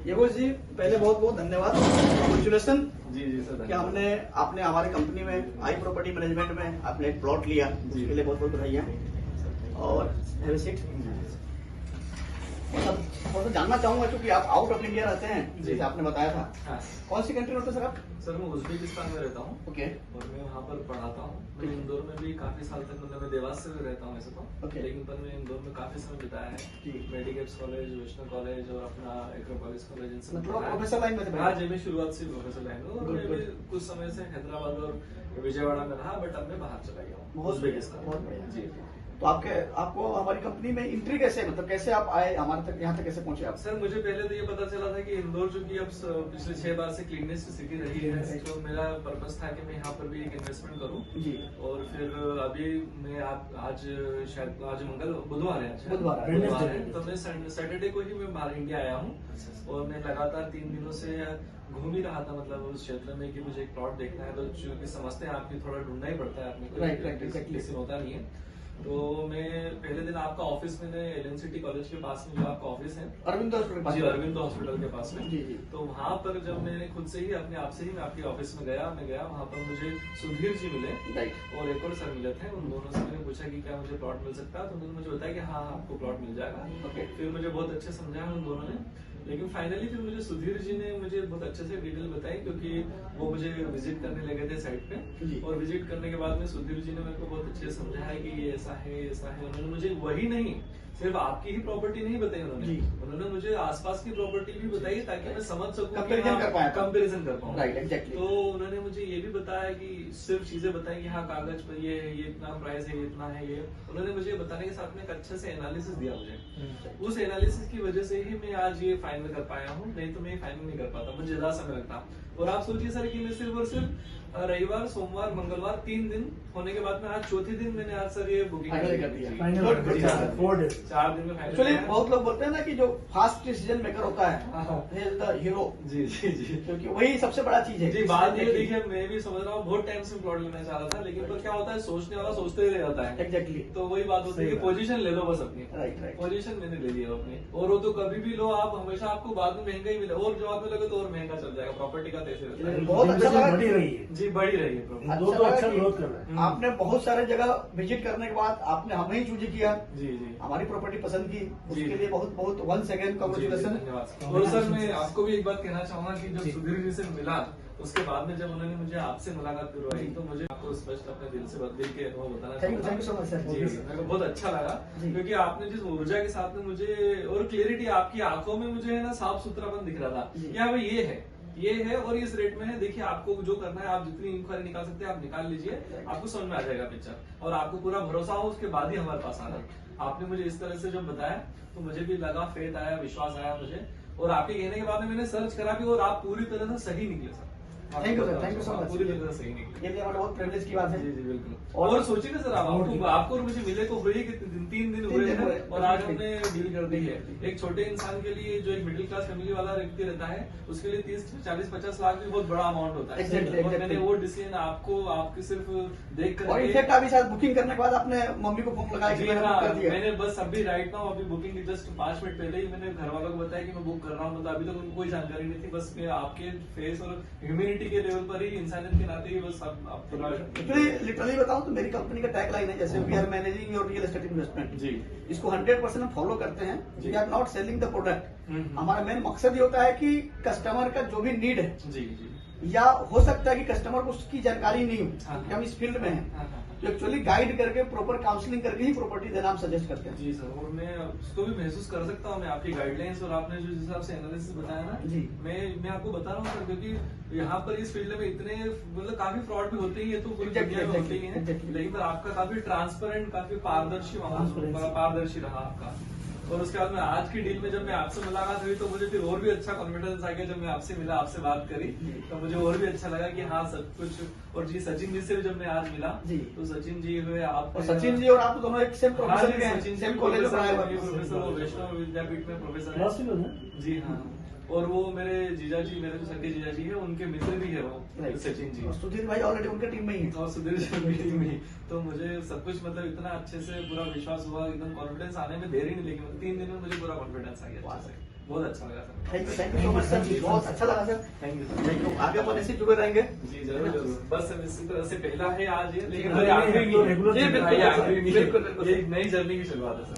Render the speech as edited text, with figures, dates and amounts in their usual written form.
योगेश जी, पहले बहुत बहुत धन्यवाद, कॉन्ग्रेचुलेसन जी जी सर, कि आपने हमारी कंपनी में आई प्रॉपर्टी मैनेजमेंट में आपने एक प्लॉट लिया, उसके लिए बहुत बहुत बधाइयाँ। और हैव अ सीट। और जानना चाहूंगा क्योंकि आप आउट ऑफ इंडिया रहते हैं, जैसे आपने बताया था। हाँ। कौन सी कंट्री में होते हैं सर आप? सर मैं उज्बेकिस्तान में रहता हूँ। ओके। और मैं वहाँ पर पढ़ाता हूँ। मैं इंदौर में भी काफी साल तक, मतलब मैं देवास से रहता हूँ ऐसे तो, लेकिन पर मैं इंदौर में काफी समय बिताया है। मेडिकेप्स कॉलेज, वैष्णव कॉलेज और अपना एक्रोपोलिस कॉलेज, इनसे मतलब प्रोफेसर लाइन में थे? हाँ जी, मैं शुरुआत से प्रोफेसर लाइन हूँ। मैं भी कुछ समय से हैदराबाद और विजयवाड़ा में रहा, बट अब मैं बाहर चला गया हूँ उज्बेकिस्तान। बहुत बढ़िया जी। तो आपको हमारी कंपनी में एंट्री कैसे, मतलब कैसे आप आए हमारे तक, यहाँ तक कैसे पहुंचे आप? सर मुझे पहले तो ये पता चला था कि इंदौर जो कि अब पिछले 6 बार से क्लीनेस्ट सिटी रही है, तो मेरा पर्पस था कि मैं यहाँ पर भी एक इन्वेस्टमेंट करूँ जी। और फिर अभी मैं आज बुधवार है, तो मैं सैटरडे को ही मैं बाहर इंडिया आया हूँ। और मैं लगातार 3 दिनों से घूम ही रहा था, मतलब उस क्षेत्र में कि मुझे एक प्लॉट देखना है। तो चूंकि समझते हैं आपकी थोड़ा ढूंढना ही पड़ता है, आपने किसी होता नहीं है। तो मैं पहले दिन आपका ऑफिस में, एलएनसीटी कॉलेज के पास में जो आपका ऑफिस है, अरविंद हॉस्पिटल के पास में, तो वहाँ पर जब मैंने खुद से ही अपने आप से ही मैं आपके ऑफिस में गया, वहाँ पर मुझे सुधीर जी मिले और एक और सर मिले थे। उन दोनों से मैंने पूछा कि क्या मुझे प्लॉट मिल सकता है, तो उन्होंने मुझे बताया कि हाँ आपको प्लॉट मिल जाएगा। फिर मुझे बहुत अच्छे समझाया उन दोनों ने, लेकिन फाइनली फिर मुझे सुधीर जी ने मुझे बहुत अच्छे से डिटेल बताई, क्योंकि वो मुझे विजिट करने लगे थे साइट पे। और विजिट करने के बाद में सुधीर जी ने मेरे को बहुत अच्छे से समझाया कि ये ऐसा है, ऐसा है। उन्होंने मुझे वही नहीं, सिर्फ आपकी ही प्रॉपर्टी नहीं बताई उन्होंने मुझे आसपास की प्रॉपर्टी भी बताई, ताकि मैं समझ सकूं, कंपैरिजन कर पाऊं। Right, exactly. तो उन्होंने मुझे ये भी बताया कि सिर्फ चीजें बताई कि हाँ कागज पर ये इतना प्राइस है, ये इतना है, ये उन्होंने मुझे बताने के साथ में एक अच्छे से एनालिसिस दिया मुझे। उस एनालिसिस की वजह से ही मैं आज ये फाइनल कर पाया हूँ, नहीं तो मैं फाइनल नहीं कर पाता, मुझे ज्यादा समय लगता। और आप सोचिए सर कि मैं सिर्फ और सिर्फ रविवार, सोमवार, मंगलवार 3 दिन होने के बाद में आज चौथे दिन मैंने आज सर ये बुकिंग कर दिया। 4 दिन में एक्चुअली बहुत लोग बोलते हैं ना कि जो फास्ट डिसीजन मेकर होता है द हीरो। जी जी जी, क्योंकि वही सबसे बड़ा चीज है। जी बात ये देखिए, मैं भी समझ रहा हूँ, बहुत टाइम से प्लॉट लेना चाह रहा था, लेकिन तो क्या होता है, सोचने वाला सोचते ही रह जाता है। एग्जैक्टली। तो वही बात होती है कि पोजीशन ले लो बस अपनी। राइट। पोजीशन मैंने ले लिया अपनी, और वो तो कभी भी लो आप, हमेशा आपको बाद में महंगा ही मिले, और जो आपको लगे तो और महंगा चल जाएगा। प्रॉपर्टी का तैसे रहता है। बहुत अच्छा बढ़ी रही है जी, बढ़ी रही है। अच्छा ग्रोथ कर रहा है। आपने बहुत सारे जगह विजिट करने के बाद आपने हमें ही चूज किया। जी जी, हमारी प्रॉपर्टी पसंद की, उसके लिए बहुत बहुत वंस अगेन कांग्रेचुलेशन। और सर मैं आपको भी एक बात कहना चाहूंगा कि जब सुधीर जी से मिला, उसके बाद में जब उन्होंने मुझे आपसे मुलाकात करवाई, तो मुझे आपको स्पष्ट अपने दिल के अनुभव बताना चाहूंगा। Thank you so much sir. जी, मेरे को बहुत अच्छा लगा, क्योंकि आपने जिस ऊर्जा के साथ में मुझे, और क्लियरिटी आपकी आंखों में मुझे है ना, साफ सुथरापन दिख रहा था कि हाँ भाई ये है और इस रेट में है। देखिए आपको जो करना है, आप जितनी इंक्वायरी निकाल सकते हैं आप निकाल लीजिए, आपको समझ में आ जाएगा पिक्चर, और आपको पूरा भरोसा हो उसके बाद ही हमारे पास आना। आपने मुझे इस तरह से जब बताया तो मुझे भी लगा, फेथ आया, विश्वास आया मुझे, और आपके कहने के बाद में मैंने सर्च करा भी, और आप पूरी तरह से सही निकले sir. Thank you sir, thank you so much. पूरी तरह से सही निकले, ये हमारे बहुत प्रिविलेज की बात है। जी जी बिल्कुल। और सोचिए ना सर, आपको और मुझे मिले को हुए कि 3 दिन हुए हैं, और आज हमने डील कर दी है। एक छोटे इंसान के लिए, जो एक मिडिल क्लास फैमिली वाला व्यक्ति रहता है, उसके लिए 30, 40, 50 लाख भी बहुत बड़ा अमाउंट होता है। और मैंने वो डिसीजन आपके सिर्फ देख कर, और इनफैक्ट अभी शायद बुकिंग करने के बाद आपने मम्मी को फोन लगाया? मैंने बस अभी राइट नाउ अभी बुकिंग जस्ट 5 मिनट पहले ही मैंने घर वालों को बताया कि मैं बुक कर रहा हूँ। मतलब अभी तक उनको कोई जानकारी नहीं थी, बस मैं आपके फेस और ह्यूमैनिटी के लेवल पर ही, इंसानियत के नाते ही बस लिटरली बताऊं तो मेरी कंपनी का टैग लाइन है, जैसे we are managing your real estate investment. जी, इसको 100% हम फॉलो करते हैं। We are not selling the product. हमारा मेन मकसद ये होता है कि कस्टमर का जो भी नीड है, जी जी, या हो सकता है कि कस्टमर को उसकी जानकारी नहीं हो कि हम इस फील्ड में हैं, तो एक्चुअली गाइड करके, प्रॉपर काउंसलिंग करके ही प्रॉपर्टी देना हम सजेस्ट करते हैं। जी सर, और मैं उसको भी महसूस कर सकता हूँ, मैं आपकी गाइडलाइंस और आपने जो हिसाब से एनालिसिस बताया ना जी, मैं आपको बता रहा हूँ सर, क्योंकि यहाँ पर इस फील्ड में इतने, मतलब काफी फ्रॉड भी होते ही है, तो पूरी दुनिया में होते ही है, लेकिन पर आपका काफी ट्रांसपेरेंट, काफी पारदर्शी रहा आपका। और उसके बाद में आज की डील में जब मैं आपसे मुलाकात हुई, तो मुझे फिर और भी अच्छा कॉन्फिडेंस आ गया। जब मैं आपसे मिला, आपसे बात करी, तो मुझे और भी अच्छा लगा कि हाँ सब कुछ। और जी सचिन जी से भी जब मैं आज मिला जी, तो सचिन जी हुए, आप सचिन जी और आप दोनों एक सेम प्रोफेसर के हैं, सेम कॉलेज में पढ़ाए हुए प्रोफेसर, वो वैष्णव विद्यापीठ में प्रोफेसर है। जी हाँ, और वो मेरे जीजा जी, मेरे जो सगे जीजा जी है, उनके मित्र भी है वो सचिन जी। सुधीर भाई ऑलरेडी उनके टीम में ही है, और सुधीर जी उनकी टीम में ही। तो मुझे सब कुछ, मतलब इतना अच्छे से पूरा विश्वास हुआ, एकदम कॉन्फिडेंस आने में देर ही नहीं लगी। 3 दिन में मुझे पूरा कॉन्फिडेंस आ गया। बहुत अच्छा लगा sir. Thank you so much sir, बहुत अच्छा लगा सर। Thank you. आगे अपन ऐसे जुड़े रहेंगे। जी जरूर जरूर। बस इसी तरह से पहला है आज ये, लेकिन नहीं, आखिरी नहीं है। रेगुलर ये बिल्कुल, आखिरी नहीं है। बिल्कुल, बिल्कुल। ये एक नई जर्नी की शुरुआत है सर।